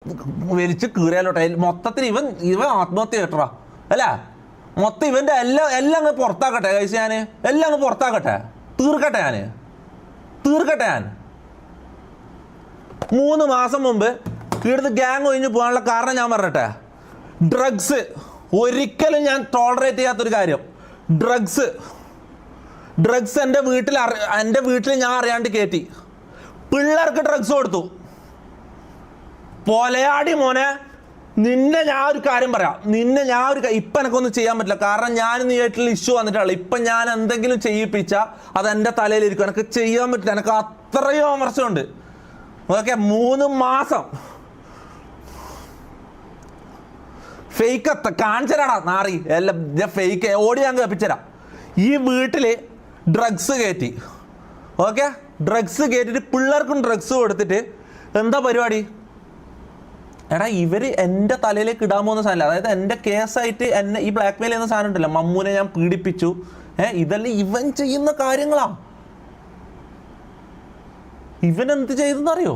വലിച്ച് കീറിയാലോട്ടെ. മൊത്തത്തിൽ ഇവൻ ആത്മഹത്യ കേട്ടറാ അല്ല. മൊത്തം ഇവൻ്റെ എല്ലാം അങ്ങ് പുറത്താക്കട്ടെ കഴിച്ച് ഞാൻ. എല്ലാം അങ്ങ് പുറത്താക്കട്ടെ. തീർക്കട്ടെ ഞാൻ. 3 മാസം മുമ്പ് ഇവിടുന്ന് ഗ്യാങ് ഒഴിഞ്ഞ് പോകാനുള്ള കാരണം ഞാൻ പറഞ്ഞിട്ടെ. ഡ്രഗ്സ് ഒരിക്കലും ഞാൻ ടോളറേറ്റ് ചെയ്യാത്തൊരു കാര്യം. ഡ്രഗ്സ് എൻ്റെ വീട്ടിൽ ഞാൻ അറിയാണ്ട് കയറ്റി. പിള്ളേർക്ക് ഡ്രഗ്സ് കൊടുത്തു. പൊലയാടി മോനെ, നിന്നെ ഞാൻ ഒരു കാര്യം പറയാം. ഇപ്പം എനിക്കൊന്നും ചെയ്യാൻ പറ്റില്ല. കാരണം ഞാൻ നീയായിട്ടുള്ള ഇഷ്യൂ വന്നിട്ടുള്ള. ഇപ്പം ഞാൻ എന്തെങ്കിലും ചെയ്യിപ്പിച്ചാൽ അത് എൻ്റെ തലയിലിരിക്കും. എനിക്ക് ചെയ്യാൻ പറ്റില്ല. എനിക്ക് അത്രയും അമർച്ചമുണ്ട്. ഓക്കെ, 3 മാസം ഫേക്ക് കാണിച്ചരാടാ നാറി. എല്ലാം ഫേക്ക് ഓടി ഞാൻ കേൾപ്പിച്ചരാം. ഈ വീട്ടിൽ ഡ്രഗ്സ് കയറ്റി. ഓക്കെ, ഡ്രഗ്സ് കയറ്റിട്ട് പിള്ളേർക്കും ഡ്രഗ്സ് കൊടുത്തിട്ട് എന്താ പരിപാടി? എടാ, ഇവർ എൻ്റെ തലയിലേക്ക് ഇടാൻ പോകുന്ന സാധനമില്ല. അതായത് എൻ്റെ കേസായിട്ട് എന്നെ ഈ ബ്ലാക്ക് മെയിൽ ചെയ്യുന്ന സാധനം ഉണ്ടല്ലോ, മമ്മൂനെ ഞാൻ പീഡിപ്പിച്ചു, ഇതെല്ലാം ഇവൻ ചെയ്യുന്ന കാര്യങ്ങളാ. ഇവൻ എന്ത് ചെയ്തെന്നറിയോ?